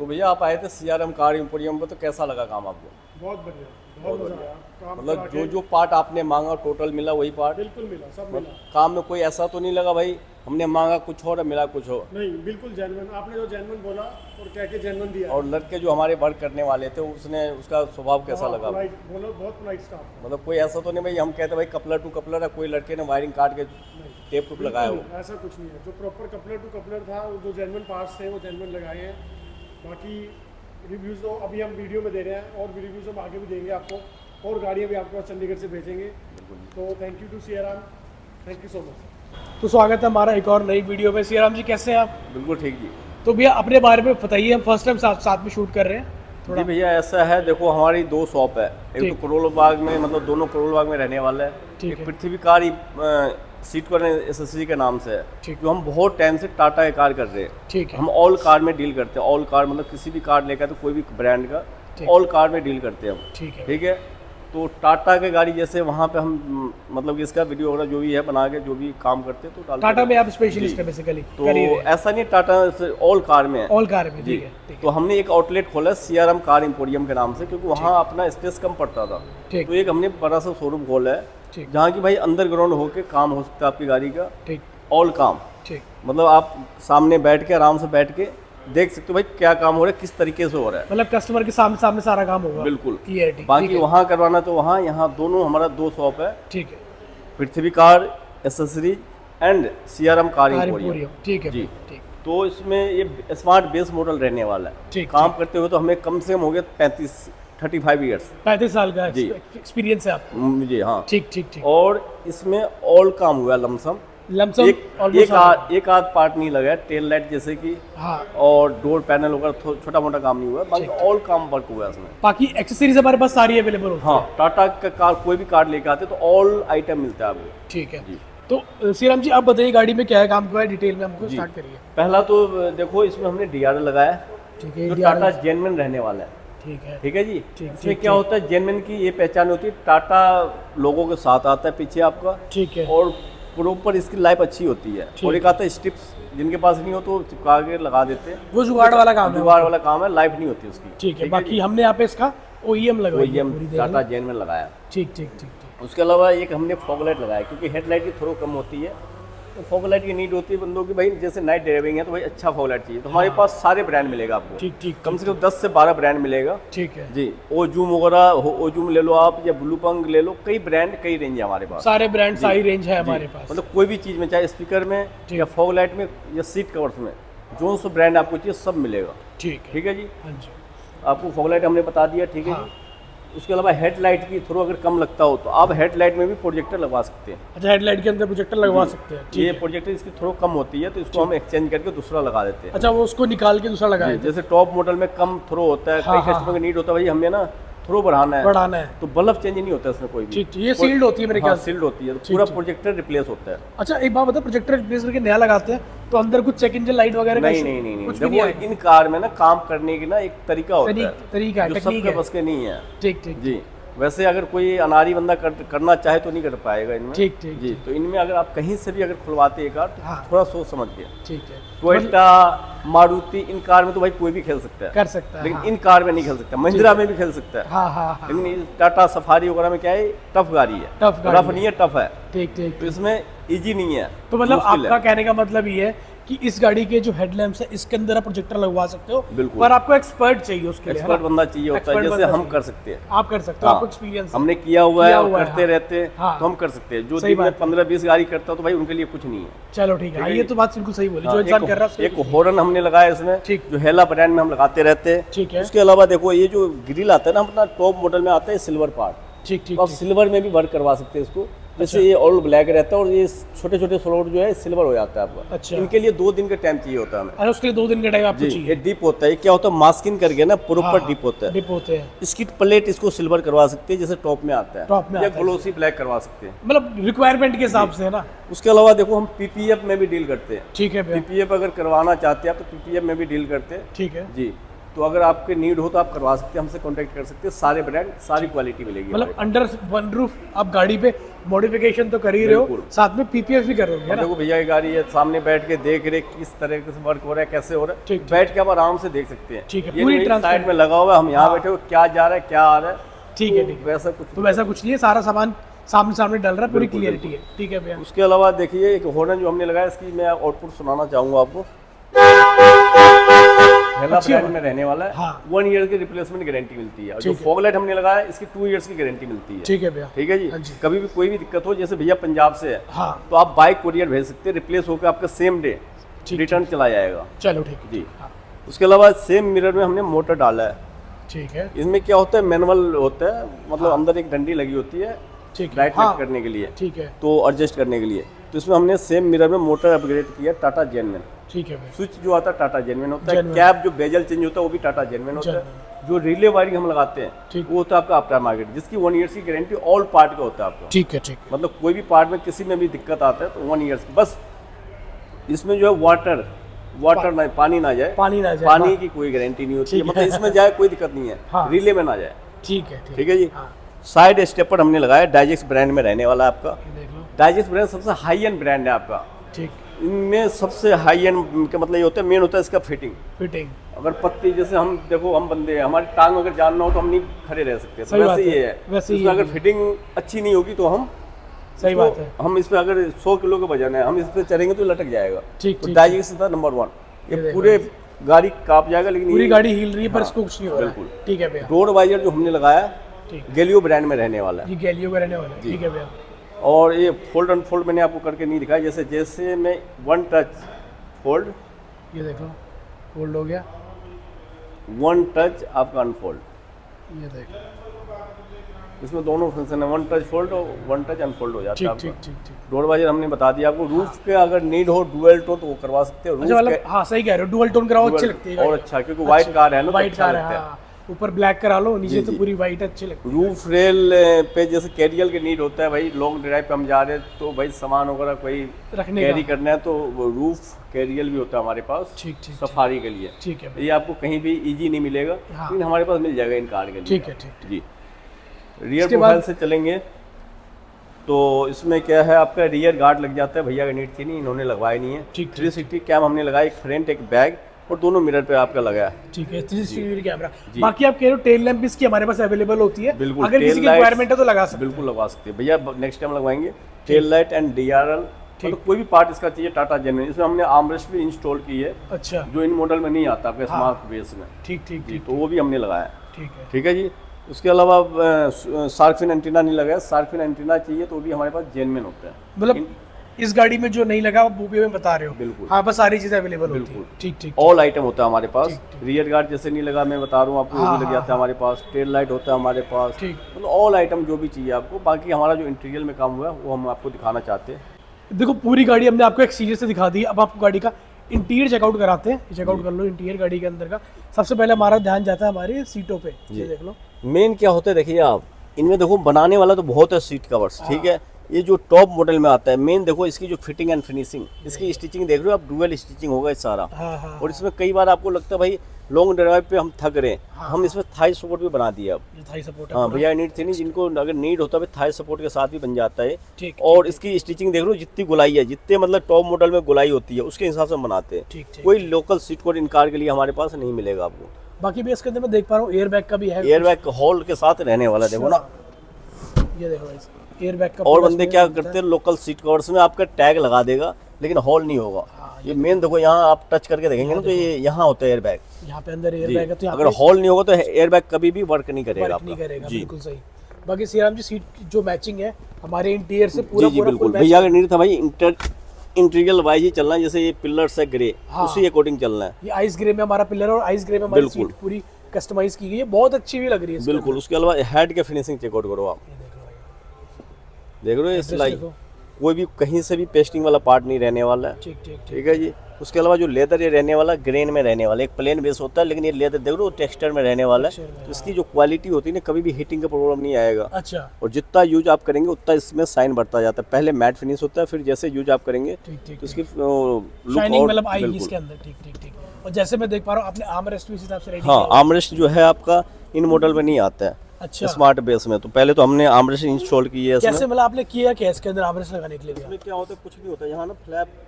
तो भैया आप आए थे सीआरएम कार एम्पोरियम पर, तो कैसा लगा काम आपको? बहुत बढ़िया, बहुत मजा आया काम मतलब करा जो के। जो पार्ट आपने मांगा टोटल मिला वही पार्ट? बिल्कुल मिला, सब मिला। काम में कोई ऐसा तो नहीं लगा भाई हमने मांगा कुछ और मिला कुछ और? नहीं, बिल्कुल जेन्युइन, आपने जो जेन्युइन बोला और कह के जेन्युइन दिया। और लड़के जो हमारे वर्क करने वाले थे उसने उसका स्वभाव कैसा लगा? पोलाइट बोलो, बहुत पोलाइट स्टाफ। मतलब कोई ऐसा तो नहीं भाई हम कहते भाई कपलर टू कपलर है, कोई लड़के ने वायरिंग काट के टेप टूप लगाया हो? ऐसा कुछ नहीं है, जो प्रॉपर कपलर टू कपलर था, वो जो जेन्युइन पार्ट्स थे वो जेन्युइन लगाए हैं। बाकी रिव्यूज़ तो अभी हम वीडियो में दे रहे हैं और रिव्यूज़ हम आगे भी देंगे आपको, और गाड़ियाँ भी आपके पास चंडीगढ़ से भेजेंगे। तो thank you to CRM, thank you so much. तो स्वागत है हमारा एक और नई वीडियो में। सीआरएम जी कैसे हैं आप? बिल्कुल ठीक जी। तो भैया अपने बारे में बताइए, हम फर्स्ट टाइम साथ में शूट कर रहे हैं जी भैया ऐसा है, देखो हमारी दो शॉप है, एक तो करोल बाग में, मतलब दोनों करोल बाग में रहने वाला है। ठीक एक है। पृथ्वी कार सीट पर एसएससी के नाम से है, ठीक। जो हम बहुत टाइम से टाटा की कार कर रहे हैं। ठीक है। हम ऑल कार में डील करते हैं, ऑल कार मतलब किसी भी कार लेकर तो कोई भी ब्रांड का ठीक। ऑल कार में डील करते हैं हम। ठीक है। ठीक है, तो टाटा के गाड़ी जैसे वहाँ पे हम मतलब कि इसका वीडियो वगैरह जो भी है बना के जो भी काम करते हैं तो डालते टाटा हैं। में आप स्पेशलिस्ट जी। है बेसिकली? तो ऐसा नहीं, टाटा ऑल कार में है। ऑल कार में, जी। ठीक है, ठीक तो हमने एक आउटलेट खोला सीआरएम कार एम्पोरियम के नाम से, क्योंकि वहाँ अपना स्पेस कम पड़ता था। ठीक। तो एक हमने बड़ा सा शोरूम खोला है ठीक। जहाँ की भाई अंडरग्राउंड होके काम हो सकता है आपकी गाड़ी का, ठीक। ऑल काम। ठीक। मतलब आप सामने बैठ के आराम से बैठ के देख सकते हो भाई क्या काम हो रहा है, किस तरीके से हो रहा है। मतलब कस्टमर के सामने सामने सारा काम होगा। बिल्कुल। क्लियरिटी। बाकी वहाँ करवाना तो वहाँ, यहाँ दोनों हमारा दो शॉप है, ठीक है। Prithvi car accessories and CRM car emporium. ठीक है जी। ठीक। तो इसमें ये स्मार्ट बेस मॉडल रहने वाला है। ठीक, काम करते हुए तो हमें कम से कम हो गया 35 ईयर्स 35 साल का जी। एक्सपीरियंस है आपको? मुझे, हाँ। ठीक ठीक ठीक। और इसमें ऑल काम हुआ लमसम, लमसम एक आध पार्ट नहीं लगा है, टेल लाइट जैसे कि, हाँ। और डोर पैनल वगैरह छोटा मोटा काम नहीं हुआ, बाकी ऑल काम वर्क हुआ है इसमें। बाकी एक्सेसरीज हमारे पास सारी अवेलेबल होती है। हाँ, टाटा का कार कोई भी कार लेके आते तो ऑल आइटम मिलता है आपको। ठीक है। जी। तो सीराम जी आप बताइए गाड़ी में क्या है काम हुआ है, डिटेल में हमको स्टार्ट करिए। पहला तो देखो इसमें हमने डीआरएल लगाया है, ठीक है। जो टाटा जेनविन रहने वाला है। ठीक है। ठीक है जी। ठीक, इसमें क्या होता है, जेनविन की ये पहचान होती है, टाटा लोगों के साथ आता है पीछे आपका, ठीक है। और प्रॉपर इसकी लाइफ अच्छी होती है। और एक आता है स्ट्रिप्स, जिनके पास नहीं हो तो चिपका के लगा देते हैं, वो जुगाड़ वाला काम है। जुगाड़ वाला काम है, लाइफ नहीं होती उसकी। ठीक है। बाकी हमने यहाँ पे इसका ओईएम लगाया, OEM टाटा जेनविन लगाया। ठीक ठीक ठीक ठीक। उसके अलावा एक हमने फॉग लाइट लगाया, क्योंकि हेडलाइट की थोड़ा कम होती है, तो फॉग लाइट की नीड होती है बंदों की, भाई जैसे नाइट ड्राइविंग है तो भाई अच्छा फॉग लाइट चाहिए, तो हमारे पास सारे ब्रांड मिलेगा आपको। ठीक ठीक। कम से कम 10 से 12 ब्रांड मिलेगा। ठीक है जी। ओजूम वगैरह, ओजूम ले लो आप, या ब्लू पंग ले लो, कई ब्रांड कई रेंज है हमारे पास। सारे ब्रांड सारी रेंज है हमारे पास। मतलब कोई भी चीज़ में, चाहे स्पीकर में या फॉग लाइट में या सीट कवर्स में, जो सा ब्रांड आपको चाहिए सब मिलेगा। ठीक है। ठीक है जी। हाँ जी। आपको फॉग लाइट हमने बता दिया, ठीक है हाँ। जी। उसके अलावा हेडलाइट की थोड़ा अगर कम लगता हो तो आप हेडलाइट में भी प्रोजेक्टर लगवा सकते हैं। अच्छा, हेडलाइट के अंदर प्रोजेक्टर लगवा सकते हैं? ठीक ये है। प्रोजेक्टर इसकी थोड़ा कम होती है तो इसको हम एक्सचेंज करके दूसरा लगा देते हैं। अच्छा, वो उसको निकाल के दूसरा लगाया? जैसे टॉप मॉडल में कम थ्रो होता है, हाँ, कई कस्टमर का नीड होता है भाई हमें ना थ्रो बढ़ाना है, बढ़ाना है। तो बल्ब चेंज नहीं होता इसमें कोई भी। ठीक ठीक। ये सील्ड होती है मेरे ख्याल से। सील्ड होती है, तो पूरा प्रोजेक्टर रिप्लेस होता है। अच्छा, एक बात बता, प्रोजेक्टर रिप्लेस करके नया लगाते हैं तो अंदर कुछ चेक इंजन लाइट वगैरह नहीं का नहीं नहीं कुछ भी देखो नहीं आएगा? इन कार में ना काम करने की ना एक तरीका होता है, तरीका है, जो टेक्निक सबके है। बस के नहीं है। ठीक ठीक जी। वैसे अगर कोई अनारी बंदा करना चाहे तो नहीं कर पाएगा इनमें। ठीक ठीक जी। तो इनमें अगर आप कहीं से भी अगर खुलवाते एक कार तो हाँ। थोड़ा सोच समझ के। ठीक है। टोयोटा, मारुति, इन कार में तो भाई कोई भी खेल सकता है, कर सकता है। लेकिन हाँ। इन कार में नहीं खेल सकता। महिंद्रा में भी खेल सकता है, हाँ हाँ हाँ। लेकिन ये टाटा सफारी वगैरह में क्या है, टफ गाड़ी है, टफ गाड़ी रफ है। नहीं है, टफ है। ठीक ठीक। तो इसमें इजी नहीं है, तो मतलब मुश्किल आपका है। कहने का मतलब ये है कि इस गाड़ी के जो हेडलैम्प्स है इसके अंदर आप प्रोजेक्टर लगवा सकते हो, बिल्कुल। पर आपको एक्सपर्ट चाहिए उसके लिए, है एक्सपर्ट ना? बंदा चाहिए होता है, Expert जैसे बंदा हम चाहिए। कर सकते हैं। आप कर सकते हो, हाँ। आपको एक्सपीरियंस हमने किया हुआ है और करते हाँ। रहते हैं, हाँ। तो हम कर सकते हैं। जो सही दिन में बात है। 15-20 गाड़ी करता है तो भाई उनके लिए कुछ नहीं है। चलो ठीक है। हाँ, ये तो बात बिल्कुल सही बोली, हाँ, जो इंसान कर रहा है उसके एक लिए। हॉर्न हमने लगाया इसमें, ठीक। जो हेला ब्रांड में हम लगाते रहते हैं। ठीक है। उसके अलावा देखो ये जो ग्रिल आता है ना अपना टॉप मॉडल में आता है सिल्वर पार्ट, ठीक ठीक तो आप सिल्वर में भी वर्क करवा सकते हैं इसको। जैसे ये ऑल ब्लैक रहता है और ये छोटे छोटे स्लॉट जो है सिल्वर हो जाता है आपका। अच्छा। इनके लिए 2 दिन का टाइम चाहिए होता है हमें। अरे उसके लिए 2 दिन का टाइम आपको जी। चाहिए? ये डिप होता है, ये क्या होता है मास्किंग करके ना प्रॉपर हाँ, डिप होता है। डिप होते हैं। इसकी प्लेट इसको सिल्वर करवा सकते हैं, जैसे टॉप में आता है, टॉप में या आता है। ग्लोसी ब्लैक करवा सकते हैं। मतलब रिक्वायरमेंट के हिसाब से, है ना? उसके अलावा देखो हम पीपीएफ में भी डील करते हैं। ठीक है भैया। पीपीएफ अगर करवाना चाहते हैं आप तो पीपीएफ में भी डील करते हैं। ठीक है। जी। तो अगर आपके नीड हो तो आप करवा सकते हैं, हमसे कांटेक्ट कर सकते हैं। सारे ब्रांड, सारी क्वालिटी मिलेगी मतलब अंडर वन रूफ आप गाड़ी पे मॉडिफिकेशन तो कर ही रहे हो, साथ में पीपीएफ भी कर रहे हो। देखो भैया की गाड़ी है, सामने बैठ के देख रहे किस तरह से वर्क हो रहा है, कैसे हो रहा है, ठीक, बैठ के आप आराम से देख सकते हैं। ठीक है, ये पूरी नहीं ट्रांसपेरेंट साइड में लगा हुआ है, हम यहाँ बैठे हो, क्या जा रहा है क्या आ रहा है, ठीक है, ठीक है। वैसा कुछ तो वैसा कुछ नहीं है, सारा सामान सामने सामने डल रहा है, पूरी क्लियरिटी है। ठीक है भैया। उसके अलावा देखिए एक हॉर्न जो हमने लगाया, इसकी मैं आउटपुट सुनाना चाहूँगा आपको। हेला ब्रांड में रहने वाला है। हाँ। 1 ईयर की रिप्लेसमेंट गारंटी मिलती है। और जो फॉग लाइट हमने लगाया इसकी 2 इयर्स की गारंटी मिलती है। ठीक है भैया। ठीक है जी। हाँ जी। कभी भी कोई भी दिक्कत हो, जैसे भैया पंजाब से है हाँ। तो आप बाइक कुरियर भेज सकते हैं, रिप्लेस होकर आपका सेम डे रिटर्न चला जाएगा। चलो ठीक है जी। उसके अलावा सेम मिरर में हमने मोटर डाला है। ठीक है। इसमें क्या होता है, मैनुअल होता है, मतलब अंदर एक डंडी लगी होती है ठीक है। राइट लेफ्ट करने के लिए, ठीक है। तो एडजस्ट करने के लिए। तो इसमें हमने सेम मिरर में मोटर अपग्रेड किया टाटा जेनविन। ठीक है भैया। स्विच जो आता है टाटा जेनविन होता है, कैप जो बेजल चेंज होता है वो भी टाटा जेनविन होता है। जो रिले वायरिंग हम लगाते हैं वो होता है आपका आफ्टर मार्केट, जिसकी 1 ईयर की गारंटी ऑल पार्ट का होता है आपका। ठीक है, ठीक है। मतलब कोई भी पार्ट में किसी में भी दिक्कत आता है तो 1 ईयर की। बस इसमें जो है वाटर ना, पानी ना जाए, पानी की कोई गारंटी नहीं होती है, मतलब इसमें जाए कोई दिक्कत नहीं है, रिले में ना जाए। ठीक है, ठीक है जी। साइड स्टेपर हमने लगाया, डाइजेक्स ब्रांड में रहने वाला है आपका। देख लो। डाइजेक्स ब्रांड सबसे हाई एंड ब्रांड है आपका। ठीक। इनमें सबसे हाई एंड का मतलब ये होता है, मेन होता है इसका फिटिंग। अगर पत्ती जैसे हम देखो, हम बंदे हैं, हमारी टांग अगर जानना हो तो हम नहीं खड़े रह सकते, तो वैसे ही है। वैसे ही इसमें अगर फिटिंग अच्छी नहीं होगी तो हम सही बात है, हम इस पे अगर 100 किलो का वजन है, हम इस पे चलेंगे तो लटक जाएगा। ठीक। डाइजेक्स था नंबर 1, ये पूरे गाड़ी कांप जाएगा, लेकिन पूरी गाड़ी हिल रही है पर इसको कुछ नहीं हो रहा। बिल्कुल। ठीक है भैया। रोड वाइजर जो हमने लगाया गैलियो ब्रांड में रहने वाला है। ये गैलियो का रहने वाला है। ठीक है भैया। और ये फोल्ड अनफोल्ड मैंने आपको करके नहीं दिखाया, जैसे मैं 1 टच फोल्ड, ये देख लो फोल्ड हो गया, 1 टच आपका अनफोल्ड, ये देख इसमें दोनों फंक्शन है, 1 टच फोल्ड और 1 टच अनफोल्ड हो जाता है आपका। ठीक। डोर वाइजर हमने बता दिया आपको। रूफ के अगर नीड हो डुअल टोन तो वो करवा सकते हो। अच्छा, मतलब हाँ सही कह रहे हो, डुअल टोन कराओ, अच्छी लगती है और अच्छा, क्योंकि व्हाइट कार है ना, व्हाइट कार है, ऊपर ब्लैक करा लो, नीचे तो पूरी व्हाइट अच्छी लगती है। रूफ रेल पे जैसे कैरियल के नीड होता है भाई, लॉन्ग ड्राइव पे हम जा रहे हैं तो भाई सामान वगैरह कोई कैरी करना है तो रूफ कैरियल भी होता है हमारे पास। ठीक। सफारी के लिए। ठीक है। ये आपको कहीं भी इजी नहीं मिलेगा, लेकिन हमारे पास मिल जाएगा इन कार के लिए। ठीक है। जी। रियर प्रोफाइल से चलेंगे तो इसमें क्या है, आपका रियर गार्ड लग जाता है, भैया का नीड थी नहीं, इन्होंने लगवाया नहीं है। 360 कैम हमने लगाया, एक फ्रंट एक बैक, और दोनों मिरर पे आपका लगा है। ठीक है, 360 कैमरा। बाकी आप कह रहे हो टेल लैंप इसकी हमारे पास अवेलेबल होती है, बिल्कुल। अगर किसी की रिक्वायरमेंट है तो लगा सकते हैं। बिल्कुल लगा सकते हैं भैया, नेक्स्ट टाइम लगवाएंगे। टेल लाइट एंड DRL, मतलब कोई भी पार्ट इसका चाहिए टाटा जेनविन। इसमें हमने आर्मरेस्ट भी इंस्टॉल की है। अच्छा। जो इन मॉडल में नहीं आता आपके स्मार्ट बेस में। ठीक। तो वो भी हमने लगाया। ठीक है जी। उसके अलावा शार्क एंटीना नहीं लगाया, शार्क एंटीना चाहिए तो भी हमारे पास जेनविन होता है। मतलब इस गाड़ी में जो नहीं लगा वो भी हमें बता रहे हो। बिल्कुल। हाँ, बस सारी चीजें अवेलेबल होती है। ठीक। ऑल आइटम होता है हमारे पास। रियर गार्ड जैसे नहीं लगा, मैं बता रहा हूँ आपको, वो भी लग जाता है हमारे पास। टेल लाइट होता है हमारे पास। मतलब ऑल आइटम जो भी चाहिए आपको। बाकी हमारा जो इंटीरियर में काम हुआ है वो हम आपको दिखाना चाहते हैं। देखो पूरी गाड़ी हमने आपको एक्सटीरियर से दिखा दी, अब आपको गाड़ी का इंटीरियर चेकआउट कराते हैं। चेकआउट कर लो इंटीरियर गाड़ी के अंदर का। सबसे पहले हमारा ध्यान जाता है हमारी सीटों पे, ये देख लो। मेन क्या होता है देखिए आप, इनमें देखो बनाने वाला तो बहुत है सीट कवर्स, ठीक है। ये जो टॉप मॉडल में आता है, मेन देखो इसकी जो फिटिंग एंड फिनिशिंग, इसकी स्टिचिंग देख रहे हो आप, डुअल स्टिचिंग होगा सारा। और इसमें कई बार आपको लगता है भाई लॉन्ग ड्राइव पे हम थक रहे हैं, हम इसमें थाई सपोर्ट भी बना दिया अब। थाई सपोर्ट, हाँ भैया नीड थी नहीं, जिनको अगर नीड होता है थाई सपोर्ट के साथ भी बन जाता है। और इसकी स्टिचिंग देख लो, जितनी गुलाई है, जितने मतलब टॉप मॉडल में गुलाई होती है उसके हिसाब से हम बनाते हैं। कोई लोकल सीट कोड इन कार के लिए हमारे पास नहीं मिलेगा आपको। बाकी भी इसके अंदर मैं देख पा रहा हूँ एयर बैग का भी है, एयर बैग हॉल के साथ रहने वाला, देखो ना, ये देखो एयर बैग का। और बंदे क्या करते हैं, लोकल सीट कवर्स में आपका टैग लगा देगा लेकिन हॉल नहीं होगा। ये मेन देखो, यहाँ आप टच करके देखेंगे ना तो ये यहाँ होता है एयर बैग, यहाँ पे अंदर एयर बैग है। तो अगर हॉल नहीं होगा तो एयर बैग कभी भी वर्क नहीं करेगा, बिल्कुल सही। बाकी श्रीराम जी सीट जो मैचिंग है हमारे इंटीरियर से पूरा बिल्कुल भैया का नहीं था भाई, इंटीरियर वाइज ही चलना है। जैसे ये पिलर्स है ग्रे, उसी अकॉर्डिंग चलना है। ये आइस ग्रे में हमारा पिलर और आइस ग्रे में हमारी सीट पूरी कस्टमाइज की गई है, बहुत अच्छी भी लग रही है बिल्कुल। उसके अलावा हेड के फिनिशिंग चेकआउट करो आप, देख रहे हो ये सिलाई, कोई भी कहीं से भी पेस्टिंग वाला पार्ट नहीं रहने वाला है। ठीक है जी। उसके अलावा जो लेदर ये रहने वाला, ग्रेन में रहने वाला, एक प्लेन बेस होता है लेकिन ये लेदर देख लो टेक्सचर में रहने वाला है। तो इसकी जो क्वालिटी होती है ना, कभी भी हीटिंग का प्रॉब्लम नहीं आएगा। अच्छा। और जितना यूज आप करेंगे उतना इसमें साइन बढ़ता जाता है। पहले मैट फिनिश होता है, फिर जैसे यूज आप करेंगे तो इसकी शाइनिंग मतलब आएगी इसके अंदर। ठीक। और जैसे मैं देख पा रहा हूँ आपने आर्म रेस्ट भी इस हिसाब से रेडी हाँ, आर्मरेस्ट जो है आपका इन मॉडल में नहीं आता है, अच्छा स्मार्ट बेस में। तो पहले तो हमने आर्मरेस्ट इंस्टॉल की है इसमें। कैसे मतलब आपने किया क्या इसके अंदर आर्म रेस्ट लगाने के लिए भैया? इसमें क्या होता है, कुछ नहीं होता है, यहाँ ना फ्लैप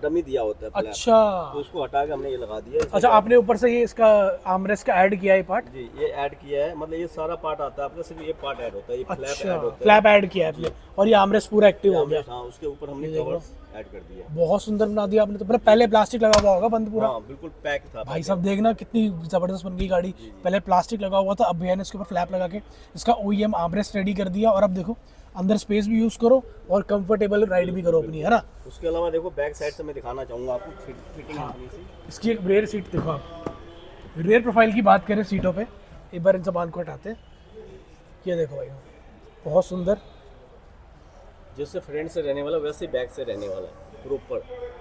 डमी दिया होता है flap। अच्छा तो उसको हटा के हमने ये लगा दिया है। अच्छा, आपने ऊपर से ये इसका आर्म रेस्ट का ऐड किया है पार्ट? जी, ये ऐड किया है, मतलब ये सारा पार्ट आता है आपका, सिर्फ ये पार्ट ऐड होता है, ये फ्लैप अच्छा, ऐड होता है। फ्लैप ऐड किया है आपने और ये आर्म रेस्ट पूरा एक्टिव हो गया। हाँ, उसके ऊपर हमने ये देखो। कवर्स ऐड कर दिया। बहुत सुंदर बना दिया आपने तो। मतलब पहले प्लास्टिक लगा हुआ होगा बंद पूरा? हाँ, बिल्कुल पैक था भाई साहब देखना कितनी जबरदस्त बन गई गाड़ी। पहले प्लास्टिक लगा हुआ था, अब भैया ने इसके ऊपर फ्लैप लगा के इसका OEM आर्मरेस्ट रेडी कर दिया। और अब देखो अंदर स्पेस भी यूज करो और कंफर्टेबल राइड भी करो अपनी, है ना। उसके अलावा देखो बैक साइड से मैं दिखाना चाहूँगा आपको फिटिंग अपनी सी। इसकी एक रेयर सीट देखो आप। रेयर प्रोफाइल की बात करें सीटों पे, एक बार इन सामान को हटाते हैं। ये देखो भाई, बहुत सुंदर। जैसे फ्रंट से रहने वाला वैसे बैक से रहने वाला है प्रॉपर।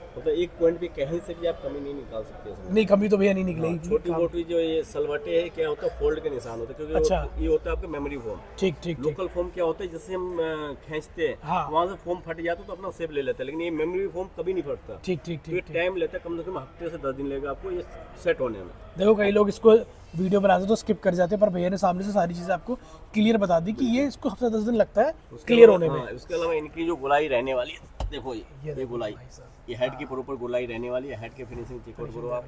मतलब एक पॉइंट भी कहीं से भी आप कमी नहीं निकाल सकते इसमें। नहीं, कमी तो भैया नहीं निकलेगी। छोटी मोटी जो ये सलवटे है, क्या होता है, फोल्ड के निशान होते हैं, क्योंकि अच्छा। ये होता है आपका मेमोरी फोम। ठीक ठीक ठीक। लोकल फोम क्या होता है, जैसे हम खींचते हैं हाँ। वहाँ से फोम फट जाता है तो अपना सेप ले लेता है, लेकिन ये मेमोरी फोम कभी नहीं फटता। ठीक ठीक तो ये ठीक। टाइम लेता है, कम से कम हफ्ते से 10 दिन लगेगा आपको ये सेट होने में। देखो कई लोग इसको वीडियो बनाते तो स्किप कर जाते हैं, पर भैया ने सामने से सारी चीजें आपको क्लियर बता दी कि ये इसको हफ्ते 10 दिन लगता है क्लियर होने में। उसके अलावा इनकी जो गोलाई रहने वाली है, देखो ये देखो गोलाई, भाई साहब। ये हेड की प्रॉपर गोलाई रहने वाली है। हेड की फिनिशिंग चेक आउट करो आप।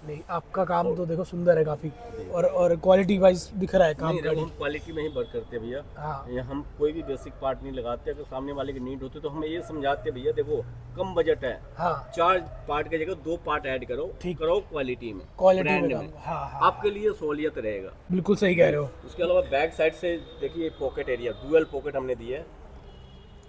नहीं, आपका काम तो देखो सुंदर है काफी, और क्वालिटी वाइज दिख रहा है काम नहीं, गाड़ी। हम क्वालिटी में ही वर्क करते हैं भैया। हाँ ये हम कोई भी बेसिक पार्ट नहीं लगाते। अगर सामने वाले की नीड होती है तो हम ये समझाते हैं, भैया देखो कम बजट है, हाँ 4 पार्ट की जगह 2 पार्ट ऐड करो, ठीक। करो क्वालिटी में, क्वालिटी ब्रांड में में, काम। हाँ हाँ आपके लिए सहूलियत रहेगा। बिल्कुल सही कह रहे हो। उसके अलावा बैक साइड से देखिए पॉकेट एरिया, डुअल पॉकेट हमने दिया है।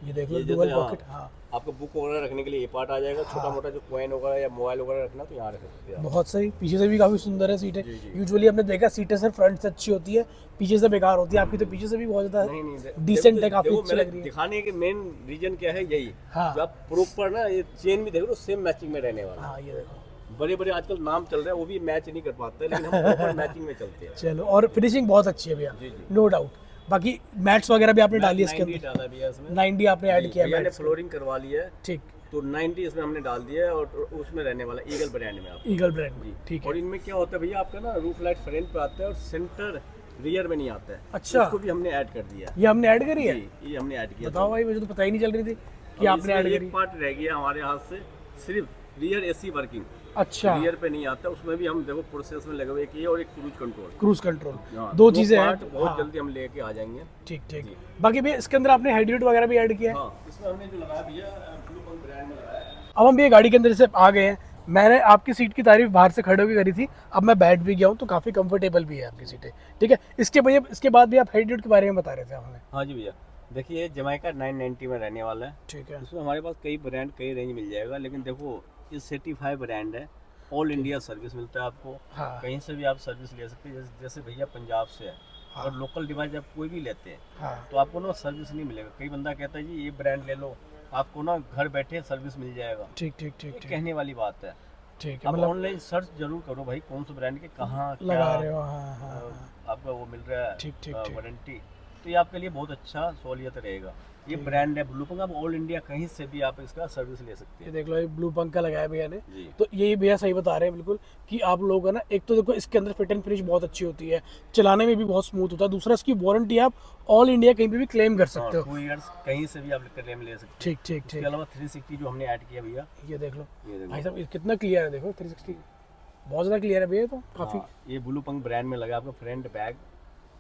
ये देख लो ये जैसे डुअल हाँ, पॉकेट। हाँ आपको बुक वगैरह रखने के लिए ये पार्ट आ जाएगा। छोटा मोटा जो कॉइन वगैरह या मोबाइल वगैरह रखना तो यहाँ रख सकते हैं आप। बहुत सही। पीछे से भी काफी सुंदर है सीटें। जी, जी। यूजुअली हमने देखा सीटें सिर्फ फ्रंट से अच्छी होती है, पीछे से बेकार होती है। आपकी तो पीछे से भी बहुत ज्यादा नहीं, डिसेंट है, काफी देखो, अच्छी मेरे लग रही है। दिखाने के मेन रीजन क्या है, यही। हाँ जो आप प्रॉपर ना ये चेन भी देख लो सेम मैचिंग में रहने वाला। हाँ ये देखो। बड़े बड़े आजकल नाम चल रहे हैं, वो भी मैच नहीं कर पाते, लेकिन हम प्रॉपर मैचिंग में चलते हैं। चलो, और फिनिशिंग बहुत अच्छी है भैया, जी, जी। No doubt. बाकी मैट्स वगैरह भी आपने डाली है इसके 90 अंदर? डाला भैया इसमें। 90 आपने ऐड किया भैया ने मैट्स। फ्लोरिंग करवा ली है, ठीक, तो 90 इसमें हमने डाल दिया है, और उसमें रहने वाला ईगल ब्रांड में आप। ईगल ब्रांड में, ठीक और है। इनमें क्या होता है भैया, आपका ना रूफ लाइट फ्रंट पे आता है और सेंटर रियर में नहीं आता है। अच्छा। इसको भी हमने ऐड कर दिया है। ये हमने ऐड करी है? जी, ये हमने ऐड किया। बताओ भाई, मुझे तो पता ही नहीं चल रही थी कि अब आपने ऐड इसमें करी। एक पार्ट रह गया हमारे हाथ से, सिर्फ रियर एसी वर्किंग। अच्छा, रियर पे नहीं आता, उसमें भी हम देखो प्रोसेस में लगे हुए, एक ये और एक क्रूज कंट्रोल। क्रूज कंट्रोल, हाँ, दो चीजें हैं। पार्ट बहुत हाँ, जल्दी हम लेके आ जाएंगे। ठीक ठीक। बाकी भैया इसके अंदर आपने हेडलाइट वगैरह भी ऐड किया है? हाँ, इसमें हमने जो लगाया भैया ब्लू पंख ब्रांड में लगाया है। अब हम ये गाड़ी के अंदर से आ गए हैं। मैंने आपकी सीट की तारीफ बाहर से खड़े होकर करी थी, अब मैं बैठ भी गया हूँ तो काफ़ी कंफर्टेबल भी है आपकी सीटें। ठीक है, इसके बाद भी आप हेडलाइट के बारे में बता रहे थे हमें। हाँ जी भैया, देखिए जमाइका 990 में रहने वाला है। ठीक है, इसमें हमारे पास कई ब्रांड कई रेंज मिल जाएगा, लेकिन देखो ये सर्टिफाइड ब्रांड है, ऑल इंडिया सर्विस मिलता है आपको। हाँ कहीं से भी आप सर्विस ले सकते हैं। जैसे भैया पंजाब से है, हाँ। और लोकल डिवाइस आप कोई भी लेते हैं हाँ तो आपको ना सर्विस नहीं मिलेगा। कई बंदा कहता है जी ये ब्रांड ले लो, आपको ना घर बैठे सर्विस मिल जाएगा। ठीक ठीक ठीक ये ठीक कहने वाली बात है। ठीक है। आप मतलब ऑनलाइन सर्च जरूर करो भाई, कौन से ब्रांड के कहाँ लगा क्या, रहे हो। हाँ हाँ हाँ। आपका वो मिल रहा है, ठीक ठीक ठीक। वारंटी। तो ये आपके लिए बहुत अच्छा सहूलियत रहेगा। ये ब्रांड है ब्लू पंख, आप ऑल इंडिया कहीं से भी आप इसका सर्विस ले सकते ये हैं। देख लो, ये ब्लू पंख का लगाया भैया ने। जी। तो यही भैया सही बता रहे हैं बिल्कुल कि आप लोग है ना, एक तो देखो इसके अंदर फिट एंड फिनिश बहुत अच्छी होती है, चलाने में भी बहुत स्मूथ होता है। दूसरा इसकी वारंटी आप ऑल इंडिया कहीं पे भी क्लेम कर सकते हो। 2 इयर्स कहीं से भी आप क्लेम ले सकते हैं। ठीक ठीक इसके ठीक। अलावा 360 जो हमने ऐड किया भैया, ये देख लो ये देखो। भाई साहब, ये कितना क्लियर है, देखो 360 बहुत ज़्यादा क्लियर है भैया, तो काफ़ी। हाँ, ये ब्लू पंख ब्रांड में लगा आपका फ्रंट बैक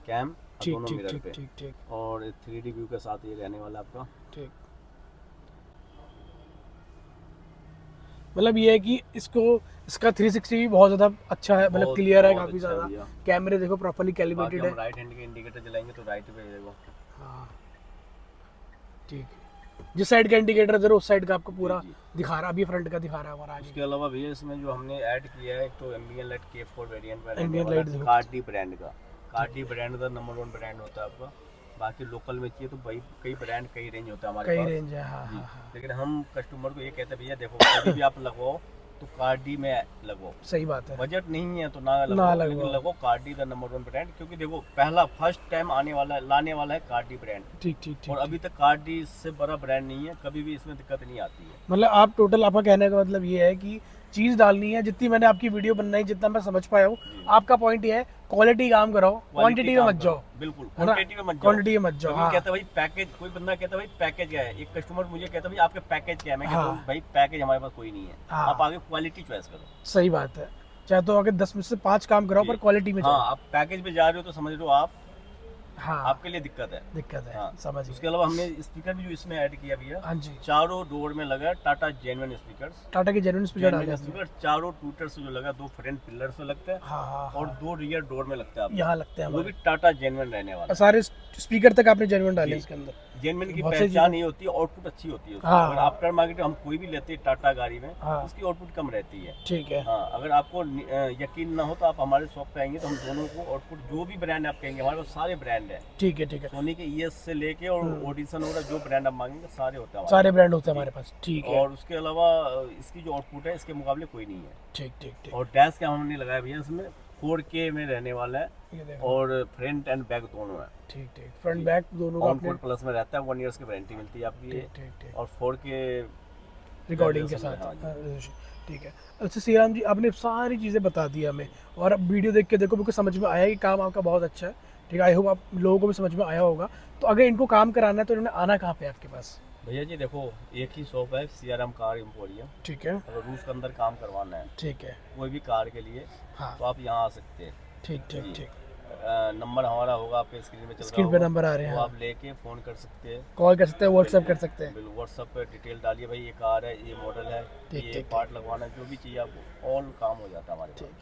कैम ठीक दोनों ठीक मिरर ठीक पे, ठीक ठीक और 3D व्यू के साथ ये रहने वाला आपका। ठीक। मतलब ये है कि इसका 360 भी बहुत ज़्यादा अच्छा है, मतलब बहुत- क्लियर है बहुत काफ़ी अच्छा है ज़्यादा। भैया। कैमरे देखो प्रॉपर्ली बाकी कैलिब्रेटेड है। हम राइट हैंड के इंडिकेटर जलाएंगे तो राइट पे देखो। हाँ ठीक है। जिस साइड का इंडिकेटर दे रहे हो उस साइड का आपको पूरा जी, जी। दिखा रहा है। अभी फ्रंट का दिखा रहा है हमारा आगे। उसके अलावा भैया इसमें जो हमने ऐड किया है, एक तो एम्बिएंट लाइट K4 वेरिएंट में Ambient light देखो। कार्डी ब्रांड का। कार्डी ब्रांड का नंबर 1 ब्रांड होता है आपका। बाकी लोकल में चाहिए तो भाई कई ब्रांड कई रेंज होता है हमारे कई पास। रेंज है। हाँ जी। हाँ हाँ, लेकिन हम कस्टमर को ये कहते हैं भैया देखो कभी भी आप लगवाओ तो कार्डी में लगवाओ। सही बात है। बजट नहीं है तो ना लगवाओ। लेकिन लगो कार्डी द नंबर 1 ब्रांड, क्योंकि देखो पहला फर्स्ट टाइम आने वाला लाने वाला है कार्डी ब्रांड। ठीक ठीक ठीक। और अभी तक कार्डी से बड़ा ब्रांड नहीं है, कभी भी इसमें दिक्कत नहीं आती है। मतलब आप टोटल, आपका कहने का मतलब ये है कि चीज़ डालनी है। जितनी मैंने आपकी वीडियो बनाई, जितना मैं समझ पाया हूँ, आपका पॉइंट ये है क्वालिटी काम कराओ, क्वांटिटी में मत जाओ। बिल्कुल, है ना? क्वांटिटी में मत जाओ, क्वांटिटी में मत जाओ। कभी हाँ कहता है भाई पैकेज, कोई बंदा कहता है भाई पैकेज क्या है, एक कस्टमर मुझे कहता है भाई आपके पैकेज क्या है, मैं कहता हूँ हाँ। भाई पैकेज हमारे पास कोई नहीं है, हाँ। आप आगे क्वालिटी चॉइस करो। सही बात है, चाहे तो अगर 10 में से 5 काम कराओ पर क्वालिटी में हाँ, जाओ। आप पैकेज पे जा रहे हो तो समझ लो आप, हाँ आपके लिए दिक्कत है। दिक्कत है। हाँ। समझ उसके गए। अलावा हमने स्पीकर भी जो इसमें ऐड किया भैया, हाँ जी, चारों डोर में लगा टाटा जेन्युइन स्पीकर्स। टाटा के जेन्युइन स्पीकर डाले जेन्युइन हैं। स्पीकर चारों टूटर से जो लगा, 2 फ्रंट पिलर से लगता है हाँ हाँ और हाँ, 2 रियर डोर में लगता है आपको। यहाँ लगते हैं वो हमारे। भी टाटा जेन्युइन रहने वाला। सारे स्पीकर तक आपने जेन्युइन डाले जी। हैं इसके अंदर। जेन्युइन की बहुत सी पहचान ये होती है, आउटपुट अच्छी होती है उसकी। हाँ। अगर आफ्टर मार्केट हम कोई भी लेते हैं टाटा गाड़ी में, हाँ। उसकी आउटपुट कम रहती है। ठीक है। हाँ, अगर आपको यकीन ना हो तो आप हमारे शॉप पे आएंगे तो हम दोनों को आउटपुट जो भी ब्रांड आप कहेंगे, हमारे पास सारे ब्रांड है, ठीक है। ठीक है, सोनी के ES से लेके और ऑडिशन वगैरह जो ब्रांड आप मांगेंगे सारे होते हैं हमारे सारे ब्रांड होते हैं हमारे पास। ठीक पास। है। और उसके अलावा इसकी जो आउटपुट है इसके मुकाबले कोई नहीं है। ठीक ठीक ठीक। और डैश कैम हमने लगाया भैया, इसमें 4K में रहने वाला है ये देखो। और फ्रंट एंड बैक दोनों है। ठीक ठीक, फ्रंट बैक दोनों का ऑन आपने। कोड प्लस में रहता है, 1 ईयर्स की वारंटी मिलती है आपकी ये, ठीक ठीक ठीक, और 4K रिकॉर्डिंग के हाँ साथ। जी। हाँ, ठीक है। अच्छा श्रीराम जी, आपने सारी चीज़ें बता दी हमें, और अब वीडियो देख के देखो बिल्कुल समझ में आया कि काम आपका बहुत अच्छा है। ठीक है, आई होप आप लोगों को भी समझ में आया होगा। तो अगर इनको काम कराना है तो इन्होंने आना कहाँ पे आपके पास? भैया जी देखो, एक ही शॉप है, CRM कार एम्पोरियम। ठीक है। अगर रूस के अंदर काम करवाना है ठीक है। कोई भी कार के लिए, हाँ, तो आप यहाँ आ सकते हैं। ठीक ठीक जी। ठीक। नंबर हमारा होगा आपके स्क्रीन में चल रहा स्क्रीन पे होगा, नंबर आ रहे हैं, वो हाँ। आप लेके फ़ोन कर सकते हैं, कॉल कर सकते हैं, व्हाट्सएप कर सकते हैं। बिल्कुल व्हाट्सएप पे डिटेल डालिए, भाई ये कार है, ये मॉडल है, ठीक, ये ठीक, पार्ट लगवाना है, जो भी चाहिए आपको ऑल काम हो जाता है हमारे पास। ठीक है।